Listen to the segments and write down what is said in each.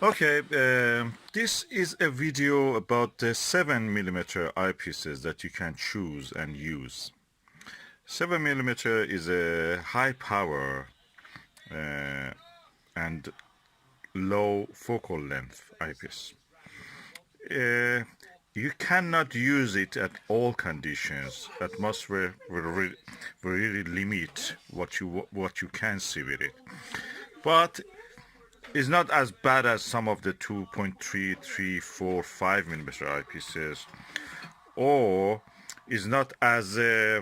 Okay, this is a video about the 7mm eyepieces that you can choose and use. 7mm is a high power and low focal length eyepiece. Uh, you cannot use it at all conditions. Atmosphere will really limit what you can see with it. But it's not as bad as some of the 2.3, 3, 4, 5mm eyepieces, or is not as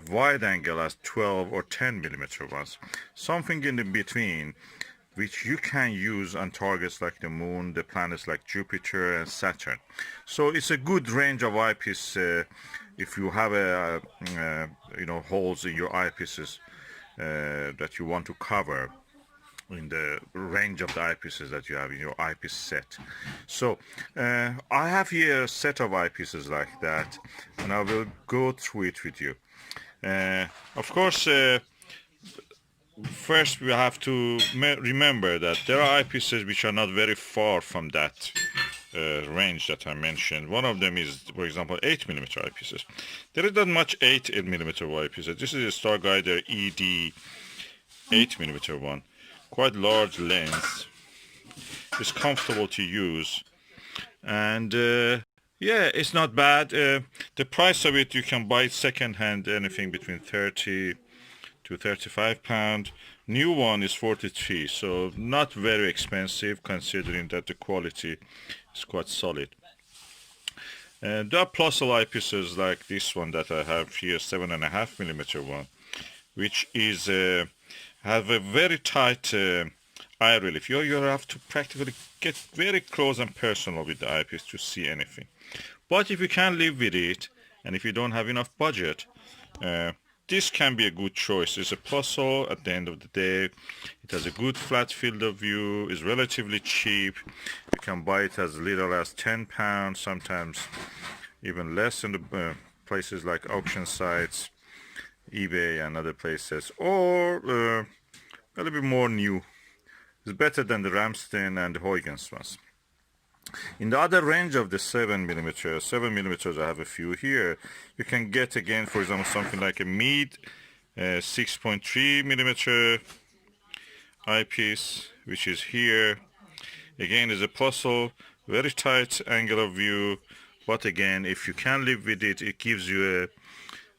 wide angle as 12 or 10mm ones. Something in the between, which you can use on targets like the moon, the planets like Jupiter and Saturn. So it's a good range of eyepiece if you have holes in your eyepieces that you want to cover in the range of the eyepieces that you have in your eyepiece set. So I have here a set of eyepieces like that, and I will go through it with you. Of course, first we have to remember that there are eyepieces which are not very far from that range that I mentioned. One of them is, for example, 8mm eyepieces. There is not much 8mm eyepieces. This is a Starguider ED 8mm one. Quite large lens. It's comfortable to use, and yeah, it's not bad. The price of it, you can buy it second hand, anything between 30 to 35 pound. New one is 43, so not very expensive considering that the quality is quite solid. And there are Plossl eyepieces like this one that I have here, 7.5mm one, which is have a very tight eye relief. You have to practically get very close and personal with the eyepiece to see anything. But if you can live with it, and if you don't have enough budget, this can be a good choice. It's a Plossl at the end of the day. It has a good flat field of view, is relatively cheap. You can buy it as little as £10, sometimes even less in the places like auction sites, eBay and other places, or a little bit more new. It's better than the Ramstein and the Huygens ones. In the other range of the 7mm, I have a few here. You can get again, for example, something like a Meade 6.3mm eyepiece, which is here. Again, is a Plossl, very tight angle of view, but again, if you can live with it, it gives you a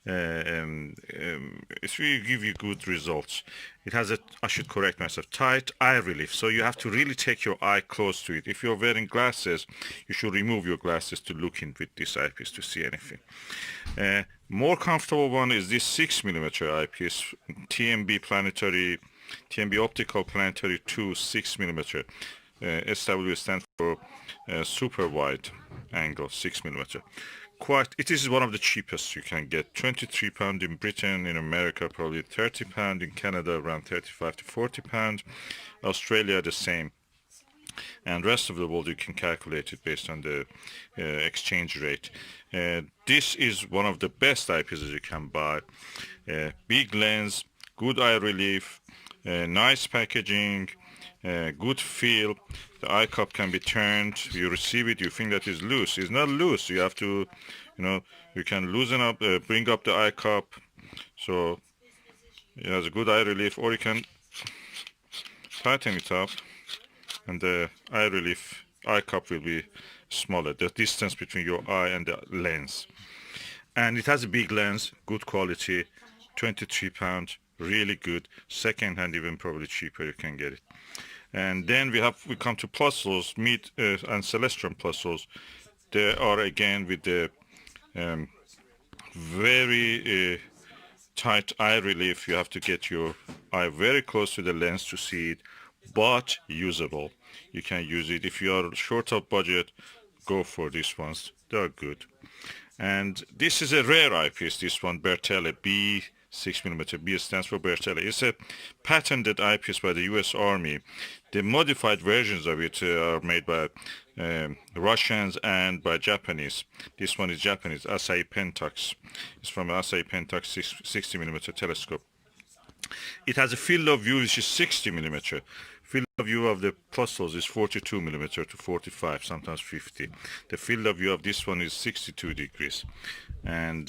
it's really give you good results. It has a, I should correct myself, tight eye relief, so you have to really take your eye close to it. If you're wearing glasses, you should remove your glasses to look in with this eyepiece to see anything. More comfortable one is this 6mm eyepiece, Planetary, TMB Optical Planetary 2 6mm. SW stands for super wide angle 6mm. It is one of the cheapest you can get. £23 in Britain, in America probably £30, in Canada around 35 to £40, Australia the same, and rest of the world you can calculate it based on the exchange rate. This is one of the best eyepieces you can buy. Big lens, good eye relief, nice packaging, good feel. The eye cup can be turned. You receive it, you think that is loose. It's not loose. You have to, you can loosen up, bring up the eye cup. So it has a good eye relief, or you can tighten it up, and the eye cup will be smaller. The distance between your eye and the lens. And it has a big lens, good quality, £23, really good. Second hand, even probably cheaper, you can get it. And then we come to Plossls, Meade and Celestron Plossls. They are again with the very tight eye relief. You have to get your eye very close to the lens to see it, but usable. You can use it. If you are short of budget, go for these ones. They are good. And this is a rare eyepiece, this one, Bertele B 6mm. B stands for Bertele. It's a patented eyepiece by the US Army. The modified versions of it are made by Russians and by Japanese. This one is Japanese, Asahi Pentax. It's from Asahi Pentax 60mm telescope. It has a field of view which is 60mm. Field of view of the Plossl is 42 millimeter to 45, sometimes 50. The field of view of this one is 62 degrees. And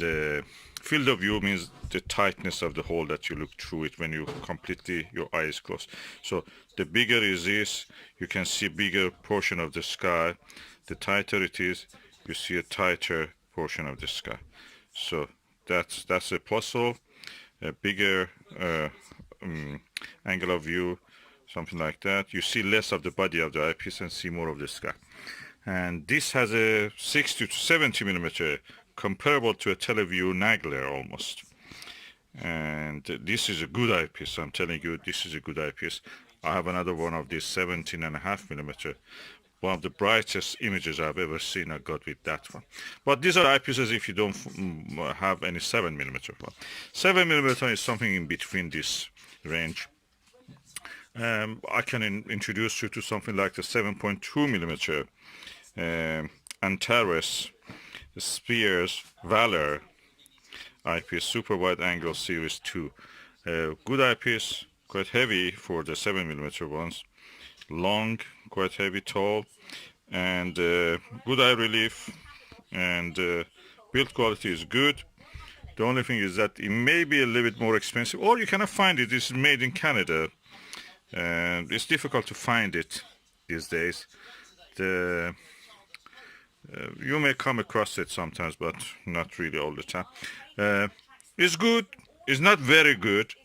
field of view means the tightness of the hole that you look through it when you completely, your eye is closed. So the bigger is this, you can see bigger portion of the sky. The tighter it is, you see a tighter portion of the sky. So that's a Plossl, a bigger angle of view, something like that. You see less of the body of the eyepiece and see more of the sky. And this has a 60 to 70 millimeter, comparable to a TeleVue Nagler almost. And this is a good eyepiece. I'm telling you, this is a good eyepiece. I have another one of these 17.5 millimeter. One of the brightest images I've ever seen I got with that one. But these are eyepieces if you don't have any 7 millimeter one. 7 millimeter is something in between this range. I can introduce you to something like the 7.2 millimeter Antares Speers-Walker eyepiece, super wide angle series 2. Good eyepiece, quite heavy for the 7 millimeter ones. Long, quite heavy, tall, and good eye relief, and build quality is good. The only thing is that it may be a little bit more expensive, or you cannot find it. This is made in Canada, and it's difficult to find it these days. You may come across it sometimes, but not really all the time. It's good. It's not very good,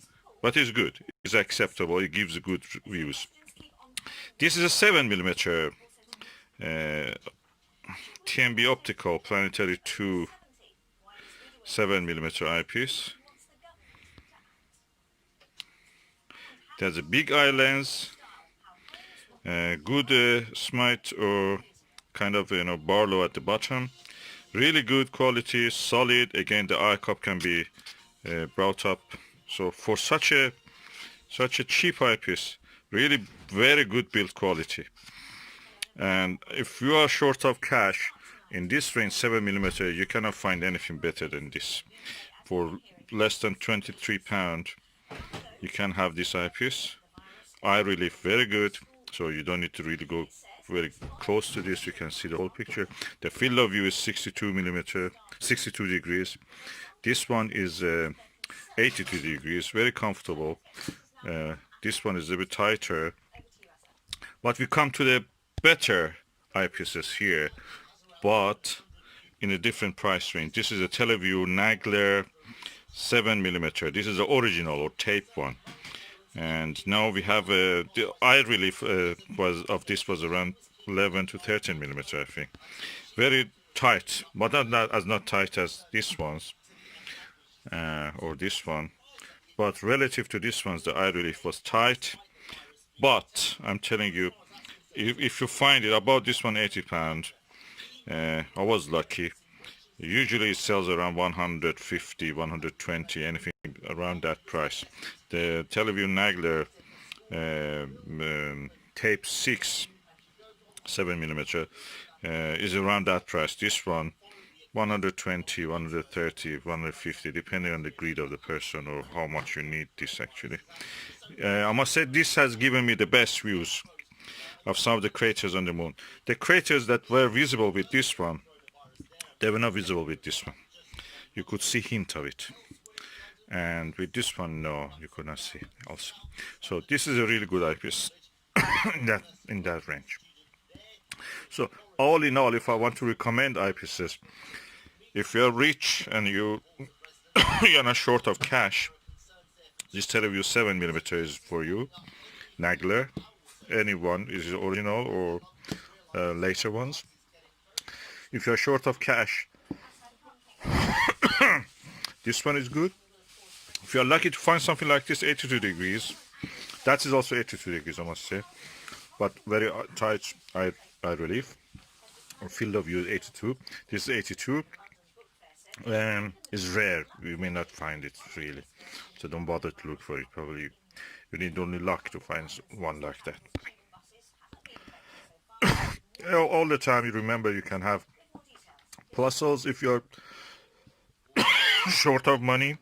but it's good. It's acceptable. It gives good views. This is a 7 millimeter TMB Optical Planetary 2 7 millimeter eyepiece. It has a big eye lens, good smite or kind of Barlow at the bottom. Really good quality, solid. Again, the eye cup can be brought up. So for such a cheap eyepiece, really very good build quality. And if you are short of cash, in this range 7 millimeter, you cannot find anything better than this. For less than £23, you can have this eyepiece. Eye relief very good, so you don't need to really go very close to this. You can see the whole picture. The field of view is 62 millimeter, 62 degrees. This one is 82 degrees, very comfortable. This one is a bit tighter, but we come to the better eyepieces here, but in a different price range. This is a TeleVue Nagler 7 millimeter. This is the original or tape one, and now we have the eye relief was around 11 to 13 millimeter, I think. Very tight, but not tight as this ones or this one. But relative to this ones, the eye relief was tight. But I'm telling you, if you find it about this one, £80, I was lucky. Usually it sells around 150, 120, anything around that price. The TeleVue Nagler tape 6 7 millimeter is around that price. This one 120, 130, 150, depending on the greed of the person or how much you need this actually. I must say this has given me the best views of some of the craters on the moon. The craters that were visible with this one, they were not visible with this one. You could see hint of it. And with this one, no, you could not see also. So this is a really good eyepiece in that range. So all in all, if I want to recommend eyepieces, if you're rich and you're not short of cash, this TeleVue 7 millimeter is for you. Nagler, anyone is original or later ones. If you're short of cash, this one is good. If you're lucky to find something like this, 82 degrees, that is also 82 degrees, I must say, but very tight eye relief. Or field of view is 82. This is 82. Is rare. You may not find it really, so don't bother to look for it. Probably you need only luck to find one like that. All the time, you remember you can have Plossls if you're short of money.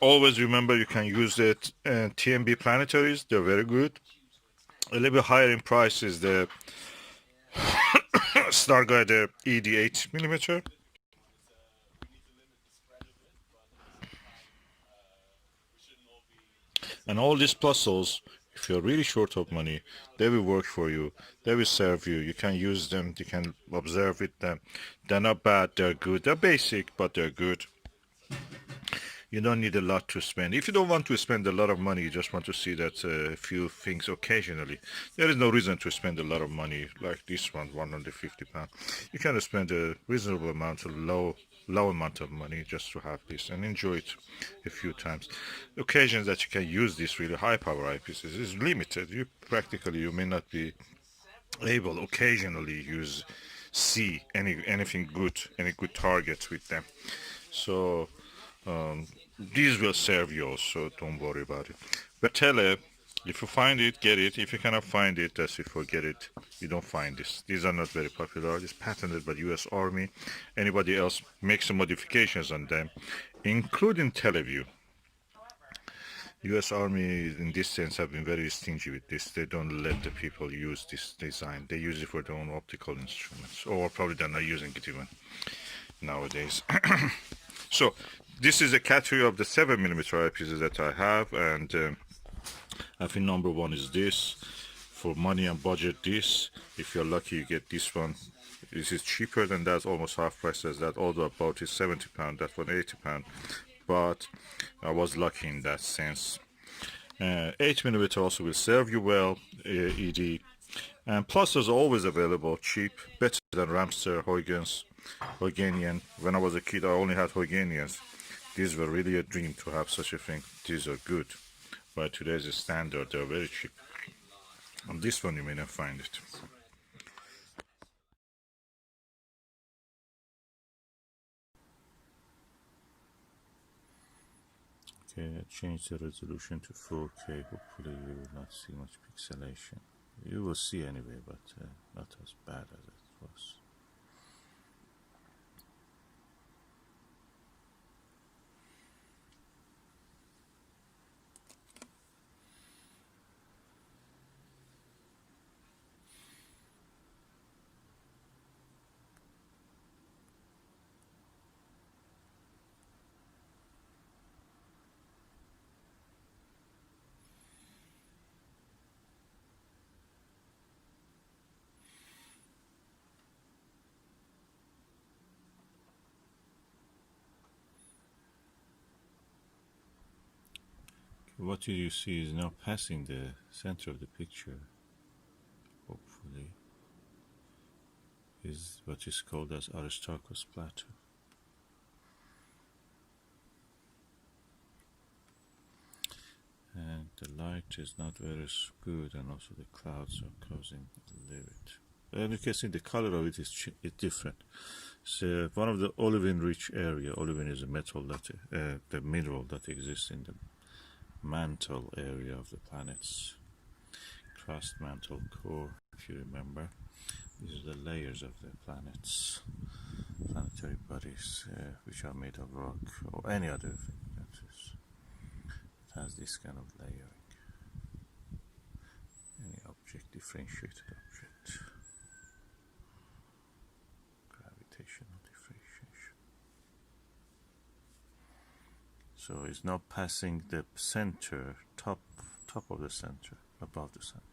Always remember you can use the TMB planetaries. They're very good. A little bit higher in price is the Starguider ED 8mm. And all these Plossls, if you're really short of money, they will work for you. They will serve you. You can use them. You can observe with them. They're not bad. They're good. They're basic, but they're good. You don't need a lot to spend. If you don't want to spend a lot of money, you just want to see that few things occasionally, there is no reason to spend a lot of money like this one, £150. You can spend a reasonable amount, a low amount of money just to have this and enjoy it a few times. Occasions that you can use this really high power eyepieces is limited. You may not be able occasionally see anything good, any good targets with them. So these will serve you also, don't worry about it. Bertele, if you find it, get it. If you cannot find it, that's it, forget it. You don't find this. These are not very popular. It's patented by the US Army. Anybody else makes some modifications on them, including TeleVue. US Army in this sense have been very stingy with this. They don't let the people use this design. They use it for their own optical instruments, or probably they're not using it even nowadays. So this is a category of the 7mm eyepieces that I have, and I think number one is this. For money and budget, this. If you're lucky, you get this one. This is cheaper than that, almost half price as that. Although about is £70, that one £80. But I was lucky in that sense. 8mm also will serve you well, ED. And Plossl is always available, cheap, better than Ramster, Huygens. When I was a kid, I only had Huygens. These were really a dream to have such a thing. These are good. By today's standard, they're very cheap. On this one, you may not find it. Okay, I changed the resolution to 4K. Hopefully, you will not see much pixelation. You will see anyway, but not as bad as it was. What you see is now passing the center of the picture, hopefully, is what is called as Aristarchus plateau. And the light is not very good, and also the clouds are causing a little bit. And you can see the color of it is different. So one of the olivine-rich area. Olivine is a metal that the mineral that exists in the mantle area of the planet's crust, mantle, core, if you remember. These are the layers of the planet's planetary bodies, which are made of rock or any other thing that has this kind of layering. Any object, differentiated object, gravitational differentiation. So it's now passing the center, top of the center, above the center.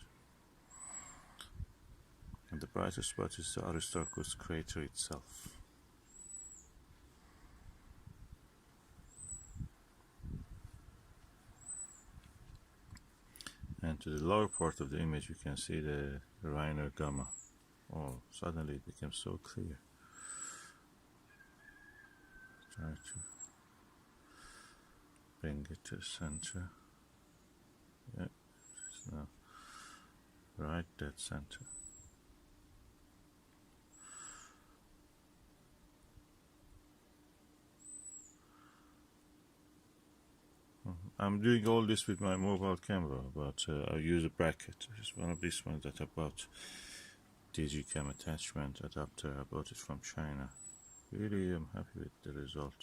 And the brightest spot is the Aristarchus crater itself. And to the lower part of the image, you can see the Reiner gamma. Oh, suddenly it became so clear. Try to bring it to the center. Yeah, it's now right dead center. I'm doing all this with my mobile camera, but I use a bracket. It's one of these ones that I bought. Digicam attachment adapter. I bought it from China. Really, I'm happy with the result.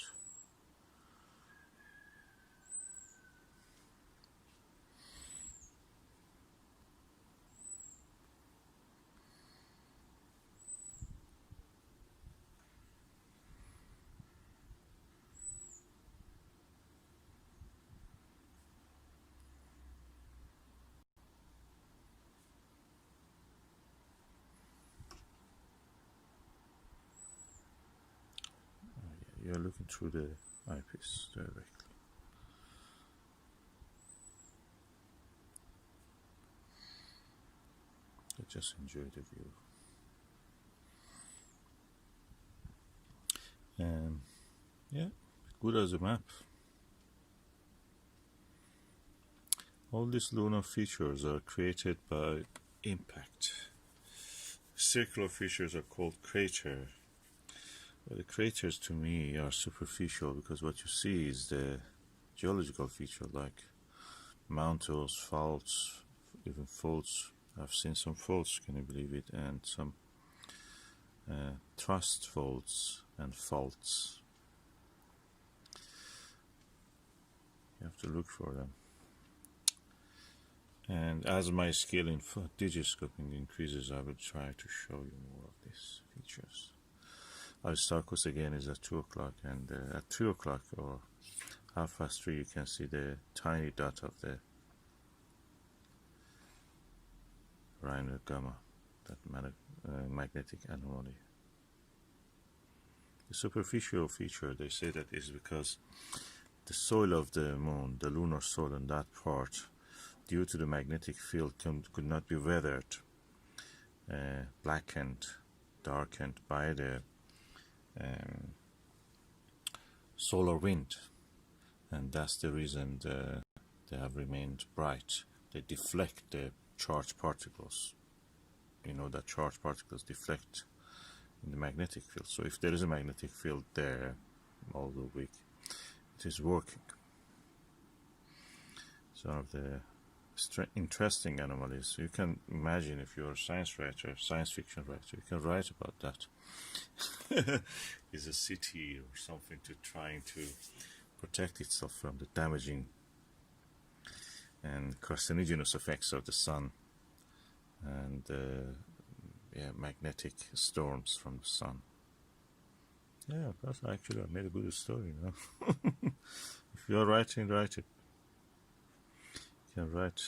you're looking through the eyepiece directly. Just enjoy the view. Yeah, good as a map. All these lunar features are created by impact. Circular features are called crater. Well, the craters to me are superficial because what you see is the geological feature like mountains, faults, even faults. I've seen some faults, can you believe it, and some thrust faults and faults. You have to look for them. And as my skill in digiscoping increases, I will try to show you more of these features. Aristarchus again is at 2 o'clock, and at 3 o'clock or 3:30 you can see the tiny dot of the Rhino gamma, that magnetic anomaly. The superficial feature, they say that is because the soil of the moon, the lunar soil in that part, due to the magnetic field, could not be weathered, blackened, darkened by the solar wind, and that's the reason they have remained bright. They deflect the charged particles. You know that charged particles deflect in the magnetic field. So if there is a magnetic field there all the week, it is working. It's one of the interesting anomalies. You can imagine if you're a science writer, science fiction writer, you can write about that. Is a city or something trying to protect itself from the damaging and carcinogenous effects of the sun and magnetic storms from the sun. Yeah, that's actually I made a good story, you know. If you're writing, write it. You can write,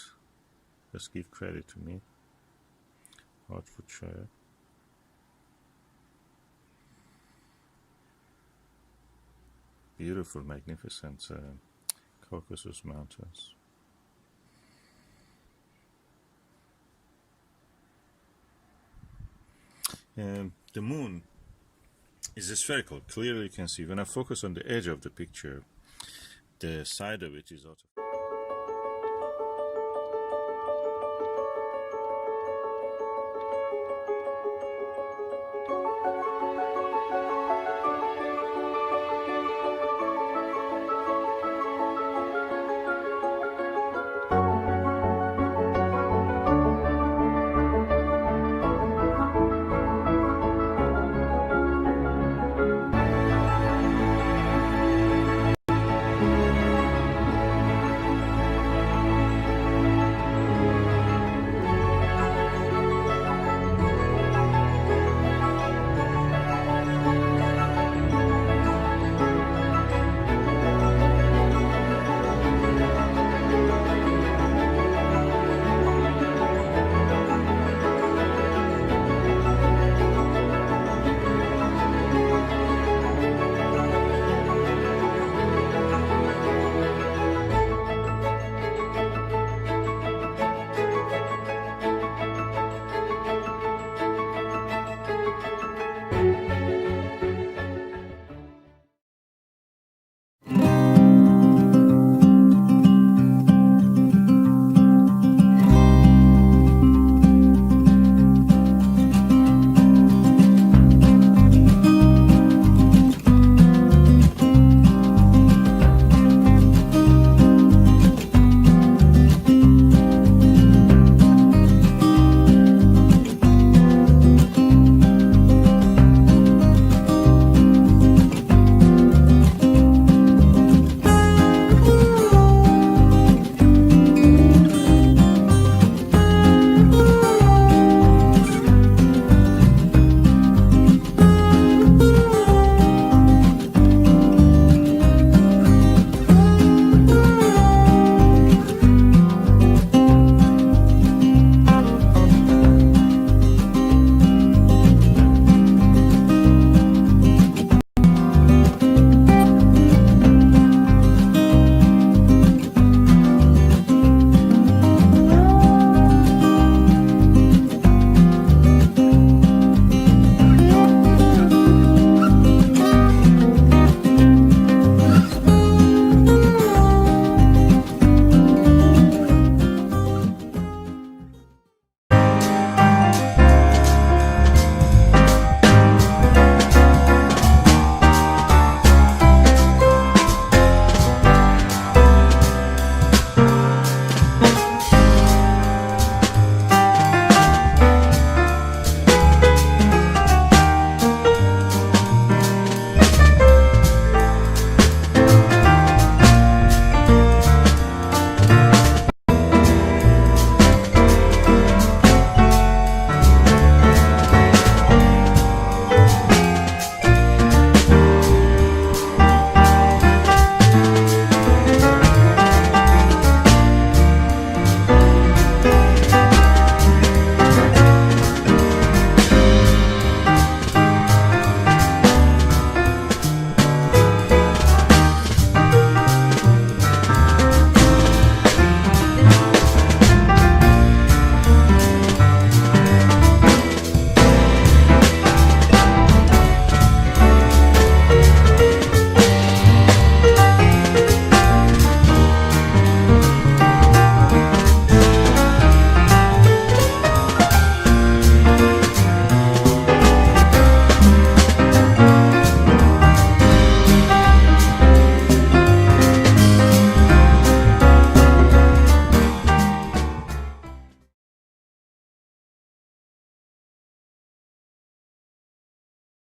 just give credit to me. Hertfordshire. Beautiful, magnificent Caucasus Mountains. The moon is spherical. Clearly you can see when I focus on the edge of the picture, the side of it is out of